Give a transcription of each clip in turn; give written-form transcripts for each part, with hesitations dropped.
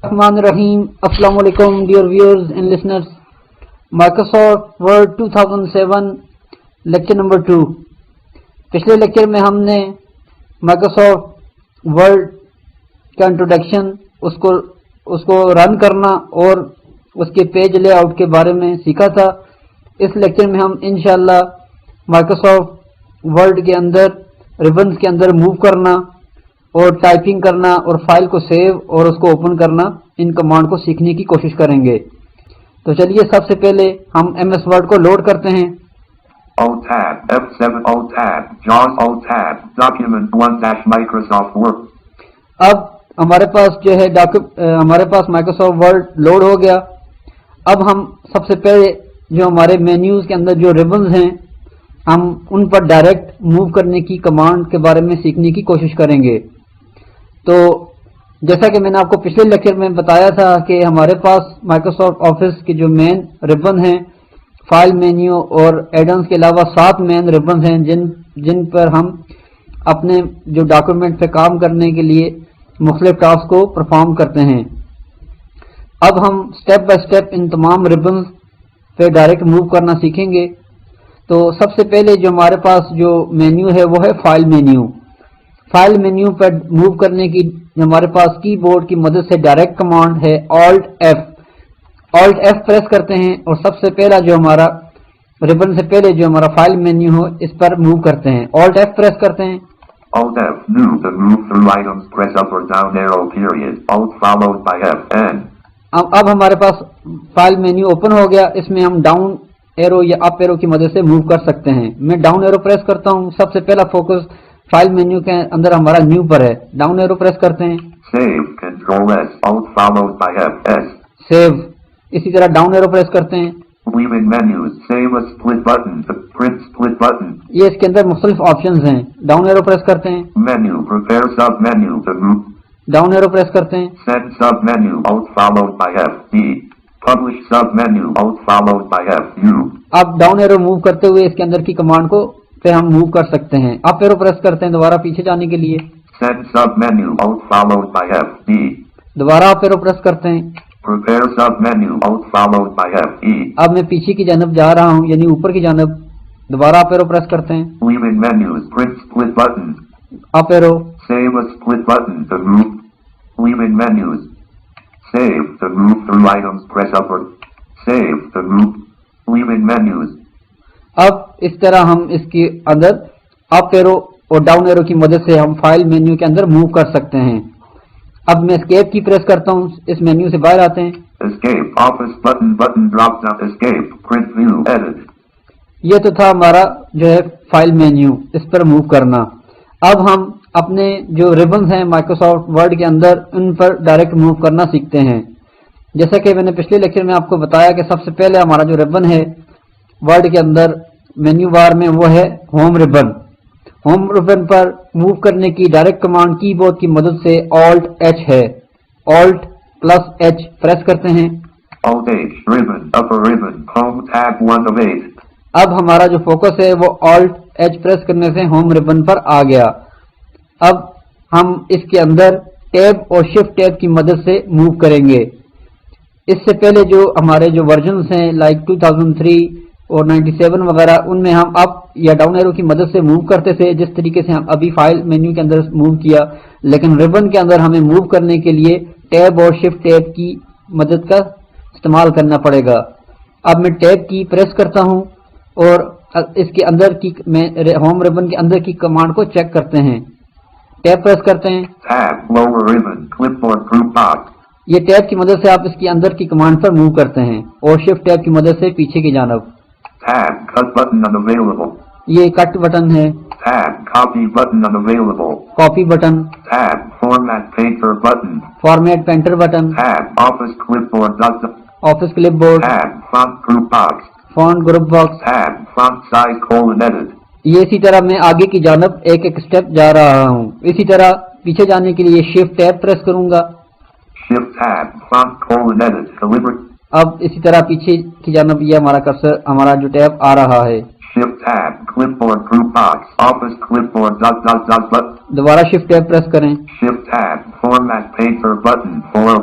الرحمن الرحیم. السلام علیکم dear viewers and listeners. Microsoft word 2007 lecture number 2. پچھلے لیکچر میں ہم نے مائکروسافٹ ورڈ کا انٹروڈکشن، اس کو رن کرنا اور اس کے پیج لے آؤٹ کے بارے میں سیکھا تھا. اس لیکچر میں ہم انشاءاللہ مائکروسافٹ ورڈ کے اندر ریبنز کے اندر موو کرنا اور ٹائپنگ کرنا اور فائل کو سیو اور اس کو اوپن کرنا، ان کمانڈ کو سیکھنے کی کوشش کریں گے. تو چلیے سب سے پہلے ہم ایم ایس ورڈ کو لوڈ کرتے ہیں. O-Tab, F7 O-Tab, JAWS O-Tab, Document 1-Microsoft Word. اب ہمارے پاس جو ہے ہمارے پاس مائکروسافٹ ورڈ لوڈ ہو گیا. اب ہم سب سے پہلے جو ہمارے مینیوز کے اندر جو ریبنز ہیں، ہم ان پر ڈائریکٹ موو کرنے کی کمانڈ کے بارے میں سیکھنے کی کوشش کریں گے. تو جیسا کہ میں نے آپ کو پچھلے لیکچر میں بتایا تھا کہ ہمارے پاس مائکروسافٹ آفس کے جو مین ریبن ہیں، فائل مینیو اور ایڈنس کے علاوہ 7 مین ریبنز ہیں جن پر ہم اپنے جو ڈاکومنٹ پہ کام کرنے کے لیے مختلف ٹاسک کو پرفارم کرتے ہیں. اب ہم سٹیپ بائی سٹیپ ان تمام ریبنز پہ ڈائریکٹ موو کرنا سیکھیں گے. تو سب سے پہلے جو ہمارے پاس جو مینیو ہے وہ ہے فائل مینیو. فائل مینیو پر موو کرنے کی ہمارے پاس کی بورڈ کی مدد سے ڈائریکٹ کمانڈ ہے Alt F. Alt F press کرتے ہیں اور سب سے پہلا جو ہمارا ریبن سے پہلے جو ہمارا فائل مینیو ہو اس پر موو کرتے ہیں. Alt F پریس کرتے ہیں. Alt F, new, to move through items, press up or down arrow period, Alt followed by F, N. اب ہمارے پاس فائل مینیو اوپن ہو گیا. اس میں ہم ڈاؤن ایرو یا اپ ایرو کی مدد سے موو کر سکتے ہیں. میں ڈاؤن ایرو پریس کرتا ہوں. سب سے پہلا فوکس فائل مینیو کے اندر ہمارا نیو پر ہے. ڈاؤن ایرو پریس کرتے ہیں. Save, Control S, Alt followed by F, S. Save. اسی طرح ڈاؤن ایرو پریس کرتے ہیں. Leaving menus, save a split button, the print split button. یہ اس کے اندر مختلف آپشنز ہیں. ڈاؤن ایرو پریس کرتے ہیں. Menu, prepare sub menu, to move. Down arrow press کرتے ہیں. Send sub menu, Alt followed by F, D. Publish sub menu, Alt followed by F, U. اب down arrow move کرتے ہوئے اس کے اندر کی command کو پہ ہم موو کر سکتے ہیں. اپ ایرو پریس کرتے ہیں دوبارہ پیچھے جانے کے لیے. Send sub menu, Alt followed by F, D. دوبارہ اپ ایرو پریس کرتے ہیں. Prepare sub menu, Alt followed by F, E. اب میں پیچھے کی جانب جا رہا ہوں یعنی اوپر کی جانب. دوبارہ اپ ایرو پریس کرتے ہیں. Leaving menus, print split button. Up arrow. Save a split button to move. Leaving menus. Save to move through items, press up or save to move. Leaving menus. اب اس طرح ہم اس کے اندر اپ ایرو اور down arrow کی مدد سے ہم file menu کے اندر موو کر سکتے ہیں. اب میں اسکیپ کی پریس کرتا ہوں. اس مینیو سے باہر آتے ہیں. Escape, office button drop down, escape, print view, edit. یہ تو تھا ہمارا جو ہے فائل مینیو، اس پر موو کرنا. اب ہم اپنے جو ریبنز ہیں مائکروسافٹ ورڈ کے اندر ان پر ڈائریکٹ موو کرنا سیکھتے ہیں. جیسا کہ میں نے پچھلے لیکچر میں آپ کو بتایا کہ سب سے پہلے ہمارا جو ریبن ہے ورڈ کے اندر مینیو بار میں وہ ہے ہوم ریبن. ہوم ریبن پر موو کرنے کی ڈائریکٹ کمانڈ کی بورڈ کی مدد سے Alt H ہے. Alt plus H پریس کرتے ہیں. Alt H, ribbon, upper ribbon, home tab 1 of 8. اب ہمارا جو فوکس ہے وہ Alt H پریس کرنے سے ہوم ریبن پر آ گیا. اب ہم اس کے اندر ٹیب اور شفٹ ٹیب کی مدد سے موو کریں گے. اس سے پہلے جو ہمارے جو ورژنز ہیں لائک 2003 اور 97 وغیرہ، ان میں ہم اپ یا ڈاؤن ایرو کی مدد سے موو کرتے تھے جس طریقے سے ہم ابھی فائل مینیو کے اندر موو کیا. لیکن ریبن کے اندر ہمیں موو کرنے کے لیے ٹیب اور شفٹ ٹیب کی مدد کا استعمال کرنا پڑے گا. اب میں ٹیب کی پریس کرتا ہوں اور اس کے اندر کی میں ہوم ریبن کے اندر کی کمانڈ کو چیک کرتے ہیں. ٹیب پریس کرتے ہیں. Tab, lower ribbon, clipboard group box. یہ ٹیب کی مدد سے آپ اس کی اندر کی کمانڈ پر موو کرتے ہیں اور شفٹ ٹیب کی مدد سے پیچھے کی جانب. Tab, cut button unavailable. یہ کٹ بٹن ہے. Tab, copy button unavailable. Copy button. Tab, format painter button. Format painter button. Tab, office clipboard dot. Office clip board. Tab, font group box. Font group box. Tab, font size colon edit. یہ اسی طرح میں آگے کی جانب ایک ایک step جا رہا ہوں. اسی طرح پیچھے جانے کے لیے شفٹ ٹیب پریس کروں گا. Shift tab, font colon edit, delivered. اب اسی طرح پیچھے کی جانب یہ ہمارا کرسر ہمارا جو ٹیب آ رہا ہے. Shift tab, clipboard group box, office clipboard dot. دوبارہ شفٹ ٹیب پریس کریں. Shift tab, format painter button 4.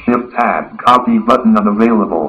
Shift tab, copy button unavailable.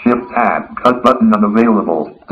Shift tab, cut button unavailable.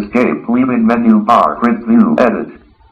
Escape, leaving menu bar, print view, edit.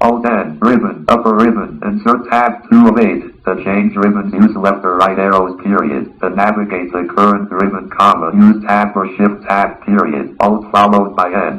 Alt N, ribbon, upper ribbon, insert tab 2 of 8, to change ribbons use left or right arrows period, to navigate the current ribbon comma, use tab or shift tab period, alt followed by N.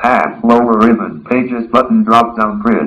Tab, lower ribbon, pages button drop down grid.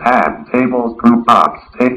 Tab, tables group box, take.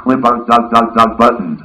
clip art dot button.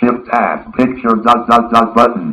Shift tab, picture dot button.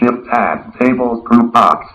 Shift tab, tables group box.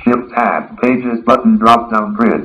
Shift tab, pages button drop down grid.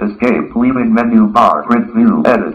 Escape, leaving menu bar, print view, edit.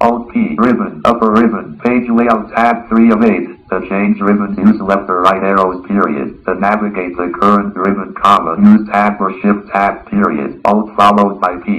Alt P, ribbon, upper ribbon, page layout tab 3 of 8, to change ribbons use left or right arrows period, to navigate the current ribbon comma, use tab or shift tab period, alt followed by P.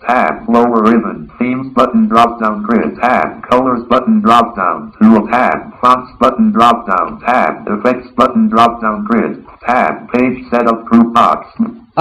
Tab, lower ribbon, themes button drop down grid, tab, colors button drop down, tool tab, fonts button drop down, tab, effects button drop down grid, tab, page setup group box.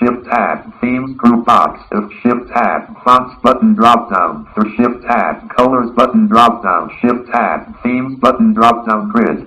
Shift tab, themes group box, shift tab, fonts button drop down, shift tab, colors button drop down, shift tab, themes button drop down grid.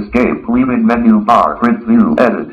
Escape, leaving menu bar, print view, edit.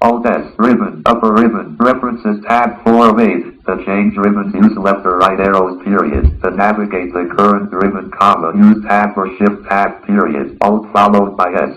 Alt S, ribbon, upper ribbon, references tab 4 of 8, to change ribbons use left or right arrows period, to navigate the current ribbon comma, use tab or shift tab period, alt followed by S.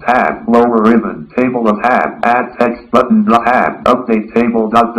Tab, lower ribbon, table of tab, add text button, tab, update table, dot.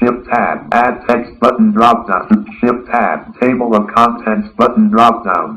Shift tab, add text button drop down, shift tab, table of contents button drop down.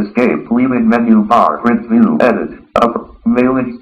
Escape, leaving menu bar, print view, edit, up, mailing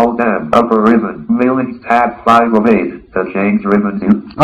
Alt M, upper ribbon, mailing tab 5 of 8, to change ribbons use.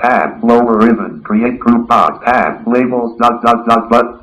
Tab, lower ribbon, create group box, tab, labels, dot,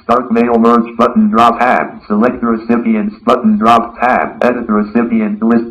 start mail merge button drop, tab, select recipients button drop, tab, edit recipient list.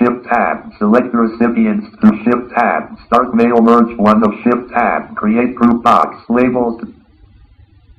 Shift tab, select recipients to shift tab, start mail merge 1 of shift tab, create group box, labels.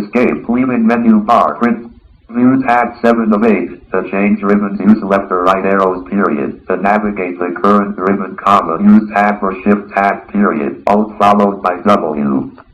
Escape, leaving menu bar, print. View tab 7 of 8. To change ribbons, use left or right arrows, period. To navigate the current ribbon, comma, use tab or shift tab, period. Alt followed by W.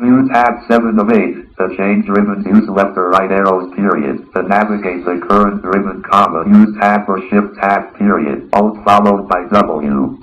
View tab 7 of 8. To change ribbons, use left or right arrows, period. To navigate the current ribbon, comma, use tab or shift tab, period. Alt followed by W.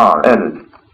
bar, edit.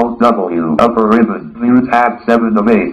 Alt W, upper ribbon, view tab 7 of 8.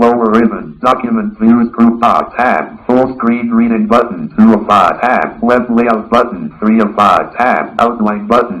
lower ribbon, document views group box, tab, full screen reading button, 2 of 5, tab, web layout button, 3 of 5, tab, outline button.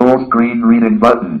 full screen reading button.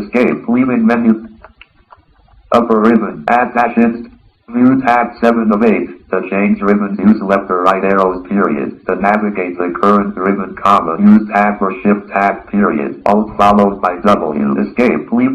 Escape, leaving menu. Upper ribbon, add dash inst. View tab 7 of 8. To change ribbons, use left or right arrows, period. To navigate the current ribbon, comma, use tab or shift tab, period. Alt followed by W. Escape, leave.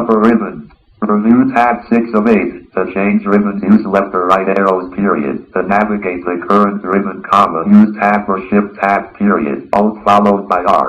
Upper ribbon. Review tab 6 of 8. To change ribbons, use left or right arrows, period. To navigate the current ribbon, comma, use tab or shift tab, period. Alt followed by R.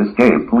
Escape.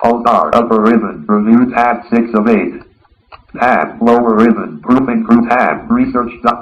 Alt R. Upper ribbon. Review tab 6 of 8. Tab. Lower ribbon. Grouping group tab. Research.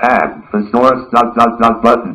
Tab. Thesaurus. Button.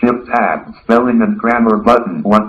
Shift tab. Spelling and grammar button. 1.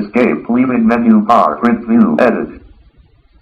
Escape. Leaving menu bar. Print view. Edit.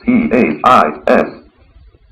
THIS.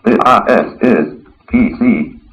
This is PC.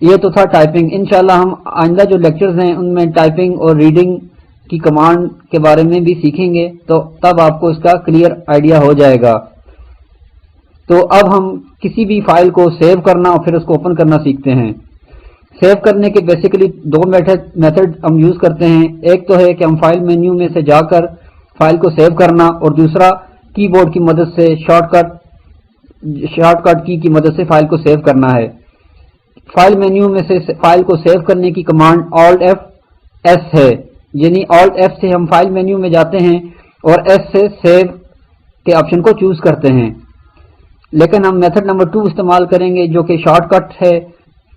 یہ تو تھا typing. انشاءاللہ ہم آئندہ جو lectures ہیں ان میں typing اور ریڈنگ کی کمانڈ کے بارے میں بھی سیکھیں گے, تو تب آپ کو اس کا کلیئر آئیڈیا ہو جائے گا. تو اب ہم کسی بھی فائل کو سیو کرنا اور پھر اس کو اوپن کرنا سیکھتے ہیں. سیو کرنے کے بیسیکلی دو میتھڈ ہم یوز کرتے ہیں. ایک تو ہے کہ ہم فائل مینیو میں سے جا کر فائل کو سیو کرنا, اور دوسرا کی بورڈ کی مدد سے شارٹ کٹ کی مدد سے فائل کو سیو کرنا ہے. فائل مینیو میں سے فائل کو سیو کرنے کی کمانڈ Alt+F ہے, یعنی Alt+F سے ہم فائل مینیو میں جاتے ہیں اور S سے سیو کے آپشن کو چوز کرتے ہیں. لیکن ہم میتھڈ نمبر 2 استعمال کریں گے جو کہ شارٹ کٹ ہے,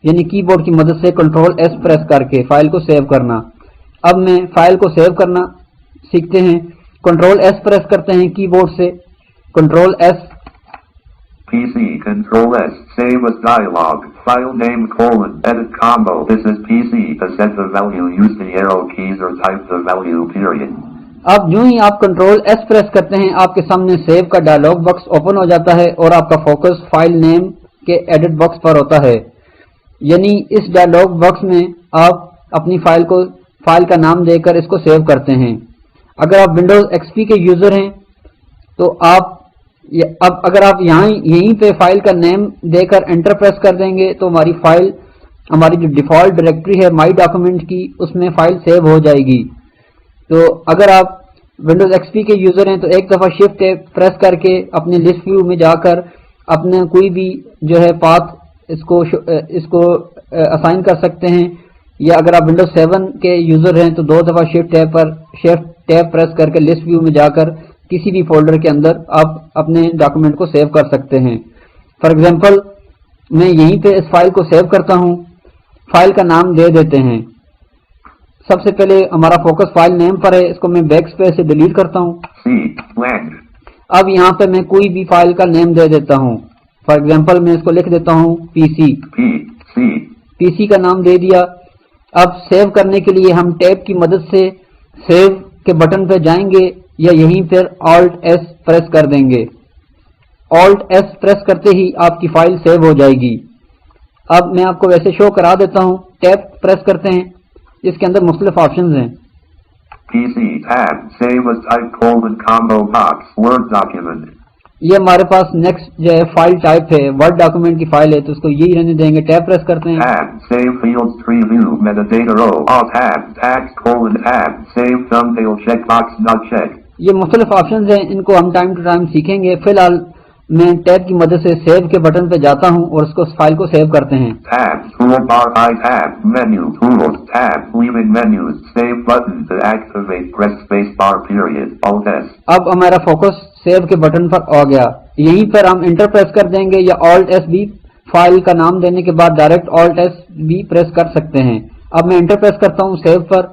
یعنی کی بورڈ کی مدد سے Ctrl+S پریس کر کے فائل کو سیو کرنا. اب میں فائل کو سیو کرنا سیکھتے ہیں. Ctrl+S پریس کرتے ہیں کی بورڈ سے, Ctrl+S. PC, Control+S, save as dialog, file name : edit combo. This is PC. To set the value, use the arrow keys or type the value period. اب جو ہی آپ Ctrl+S پریس کرتے ہیں آپ کے سامنے سیو کا ڈائلاگ باکس اوپن ہو جاتا ہے اور آپ کا فوکس فائل نیم کے ایڈٹ باکس پر ہوتا ہے. یعنی اس ڈائلاگ باکس میں آپ اپنی فائل کا نام دے کر اس کو سیو کرتے ہیں. اگر آپ ونڈوز XP کے یوزر ہیں تو اب اگر آپ یہیں پہ فائل کا نیم دے کر انٹر پریس کر دیں گے تو ہماری جو ڈیفالٹ ڈائریکٹری ہے مائی ڈاکومنٹ کی, اس میں فائل سیو ہو جائے گی. تو اگر آپ ونڈوز XP کے یوزر ہیں تو ایک دفعہ شفٹ پریس کر کے اپنے لسٹ ویو میں جا کر اپنے کوئی بھی جو ہے پاتھ اس کو اسائن کر سکتے ہیں. یا اگر آپ ونڈوز 7 کے یوزر ہیں تو 2 دفعہ شفٹ ٹیب پریس کر کے لسٹ ویو میں جا کر کسی بھی فولڈر کے اندر آپ اپنے ڈاکومنٹ کو سیو کر سکتے ہیں. فار ایگزامپل میں یہیں پہ اس فائل کو سیو کرتا ہوں. فائل کا نام دے دیتے ہیں. سب سے پہلے ہمارا فوکس فائل نیم پر ہے, اس کو میں بیک اسپیس سے ڈیلیٹ کرتا ہوں. اب یہاں پہ میں کوئی بھی فائل کا نیم دے دیتا ہوں. فار ایگزامپل میں اس کو لکھ دیتا ہوں پی سی کا نام دے دیا. اب سیو کرنے کے لیے ہم ٹیب کی مدد سے سیو کے بٹن پہ جائیں گے یا یہیں پھر Alt+S پریس کر دیں گے. Alt+S پریس کرتے ہی آپ کی فائل سیو ہو جائے گی. اب میں آپ کو ویسے شو کرا دیتا ہوں. ٹیب پریس کرتے ہیں, اس کے اندر مختلف آپشنز ہیں. PC tab save as type : combo box Word document. یہ ہمارے پاس نیکسٹ جو ہے فائل ٹائپ ہے, ورڈ ڈاکومنٹ کی فائل ہے, تو اس کو یہی رہنے دیں گے. ٹیب پریس کرتے ہیں. Tab save fields preview metadata row all tab tags : tab save thumbnail checkbox not checked. یہ mختلف آپشنز ہیں, ان کو ہم ٹائم ٹو ٹائم سیکھیں گے. فی الحال میں ٹیب کی مدد سے سیو کے بٹن پہ جاتا ہوں اور اس کو فائل کو سیو کرتے ہیں. Tab toolbar I tab menu tools tab leaving menus save button to activate press space bar period Alt+S. اب ہمارا فوکس سیو کے بٹن پر آ گیا. یہیں پر ہم انٹر پریس کر دیں گے یا Alt+S بھی فائل کا نام دینے کے بعد ڈائریکٹ Alt+S بھی پریس کر سکتے ہیں. اب میں انٹر پریس کرتا ہوں سیو پر.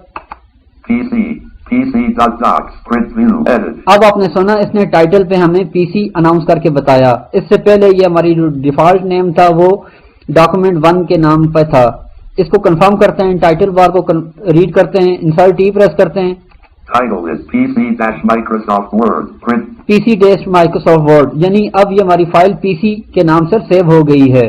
PC.docs print view edit. اب آپ نے سنا اس نے ٹائٹل پہ ہمیں PC اناؤنس کر کے بتایا. اس سے پہلے یہ ہماری جو ڈیفالٹ نیم تھا وہ ڈاکومنٹ 1 کے نام پہ تھا. اس کو کنفرم کرتے ہیں, ٹائٹل بار کو ریڈ کرتے ہیں, انسرٹ ٹی پریس کرتے ہیں. Title is PC-Microsoft Word print. PC-Microsoft Word, یعنی اب یہ ہماری فائل PC کے نام سے سیو ہو گئی ہے.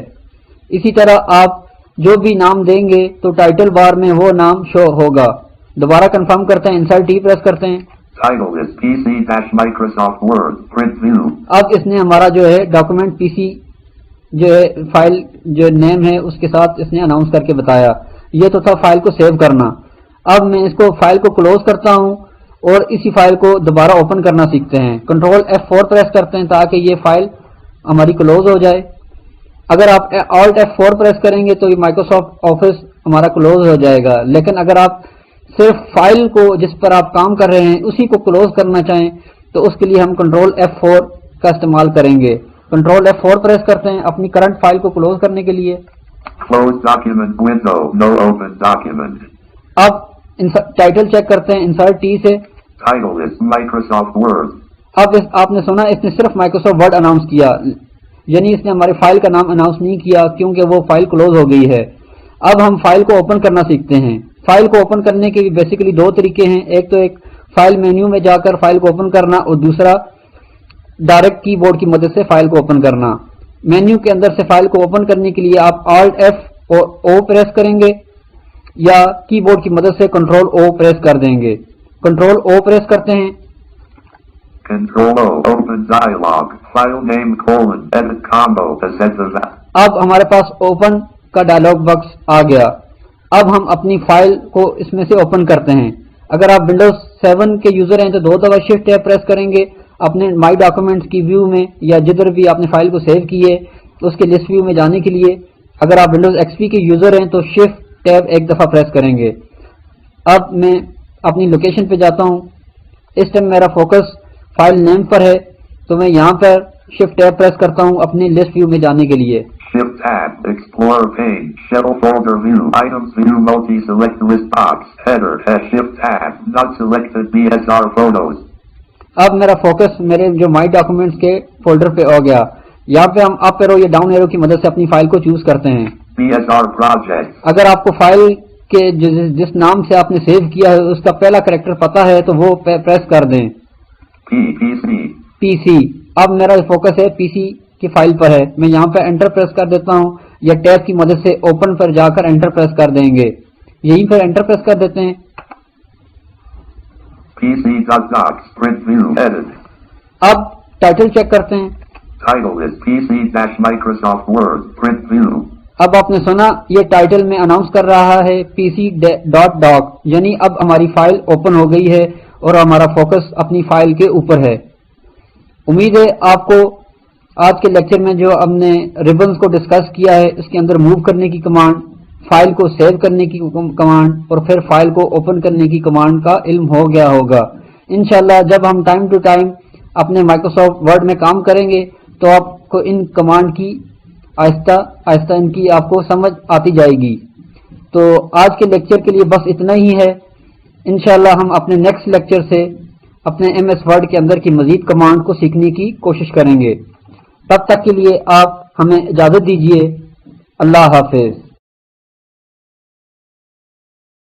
اسی طرح آپ جو بھی نام دیں گے تو ٹائٹل بار میں وہ نام شو ہوگا. دوبارہ کنفرم کرتے ہیں, انسرٹ ٹی پریس کرتے ہیں. Title is PC-Microsoft Word print view. اب اس نے ہمارا جو ہے ڈاکومنٹ PC جو ہے فائل جو نیم ہے اس کے ساتھ اس نے اناؤنس کر کے بتایا. یہ تو تھا فائل کو سیو کرنا. اب میں اس کو فائل کو کلوز کرتا ہوں اور اسی فائل کو دوبارہ اوپن کرنا سیکھتے ہیں. Ctrl+F4 پریس کرتے ہیں تاکہ یہ فائل ہماری کلوز ہو جائے. اگر آپ Alt+F4 پریس کریں گے تو یہ مائکروسافٹ آفس ہمارا کلوز ہو جائے گا. لیکن اگر آپ صرف فائل کو جس پر آپ کام کر رہے ہیں اسی کو کلوز کرنا چاہیں تو اس کے لیے ہم Ctrl+F4 کا استعمال کریں گے. Ctrl+F4 پریس کرتے ہیں اپنی کرنٹ فائل کو کلوز کرنے کے لیے. Close document window, no open document. اب ٹائٹل چیک کرتے ہیں انسرٹ ٹی سے. Title is Microsoft Word. اب آپ نے سنا اس نے صرف مائکروسافٹ ورڈ اناؤنس کیا, یعنی اس نے ہماری فائل کا نام اناؤنس نہیں کیا کیونکہ وہ فائل کلوز ہو گئی ہے. اب ہم فائل کو اوپن کرنا سیکھتے ہیں. فائل کو اوپن کرنے کے بیسیکلی 2 طریقے ہیں. ایک فائل مینیو میں جا کر فائل کو اوپن کرنا اور دوسرا ڈائریکٹ کی بورڈ کی مدد سے فائل کو اوپن کرنا. مینیو کے اندر سے فائل کو اوپن کرنے کے لیے آپ Alt+F او پریس کریں گے یا کی بورڈ کی مدد سے کنٹرول او پریس کر دیں گے. کنٹرول او پریس کرتے ہیں. Control O, open dialog, file name colon, edit combo, ascend the اب ہمارے پاس اوپن کا ڈائلاگ باکس آ گیا. اب ہم اپنی فائل کو اس میں سے اوپن کرتے ہیں. اگر آپ ونڈوز 7 کے یوزر ہیں تو 2 دفعہ شفٹ ٹیب پریس کریں گے اپنے مائی ڈاکومنٹس کی ویو میں یا جدھر بھی آپ نے فائل کو سیو کی ہے اس کے لسٹ ویو میں جانے کے لیے. اگر آپ ونڈوز ایکس پی کے یوزر ہیں تو شفٹ ٹیب 1 دفعہ پریس کریں گے. اب میں اپنی لوکیشن پہ جاتا ہوں. اس ٹائم میرا فوکس فائل نیم پر ہے تو میں یہاں پر شفٹ ٹیب پریس کرتا ہوں اپنے لسٹ ویو میں جانے کے لیے. Shift tab, Explorer pane, Shell folder view, items view, multi-select list box, header, Shift tab, not selected BSR photos. اب میرا فوکس میرے جو مائی ڈاکومنٹس کے فولڈر پہ ہو گیا. یہاں پہ ہم اپ ایرو یا ڈاؤن ایرو کی مدد سے اپنی فائل کو چوز کرتے ہیں. BSR project. اگر آپ کو فائل کے جس نام سے آپ نے سیو کیا ہے اس کا پہلا کریکٹر پتا ہے تو وہ پریس کر دیں. پی سی. اب میرا فوکس ہے پی سی کی فائل پر ہے. میں یہاں پہ انٹر پریس کر دیتا ہوں یا ٹیب کی مدد سے اوپن پر جا کر انٹر پریس کر دیں گے. یہیں پر انٹر پریس کر دیتے ہیں. PC.docs, print view, edit. اب ٹائٹل چیک کرتے ہیں. Title is PC-Microsoft Word, print view. اب آپ نے سنا یہ ٹائٹل میں اناؤنس کر رہا ہے PC.doc یعنی اب ہماری فائل اوپن ہو گئی ہے اور ہمارا فوکس اپنی فائل کے اوپر ہے. امید ہے آپ کو آج کے لیکچر میں جو ہم نے ریبنز کو ڈسکس کیا ہے اس کے اندر موو کرنے کی کمانڈ، فائل کو سیو کرنے کی کمانڈ اور پھر فائل کو اوپن کرنے کی کمانڈ کا علم ہو گیا ہوگا. انشاءاللہ جب ہم ٹائم ٹو ٹائم اپنے مائکروسافٹ ورڈ میں کام کریں گے تو آپ کو ان کمانڈ کی آہستہ آہستہ ان کی آپ کو سمجھ آتی جائے گی. تو آج کے لیکچر کے لیے بس اتنا ہی ہے. انشاءاللہ ہم اپنے نیکسٹ لیکچر سے اپنے ایم ایس ورڈ کے اندر کی مزید کمانڈ کو سیکھنے کی کوشش کریں گے. تب تک کے لیے آپ ہمیں اجازت دیجیے. اللہ حافظ.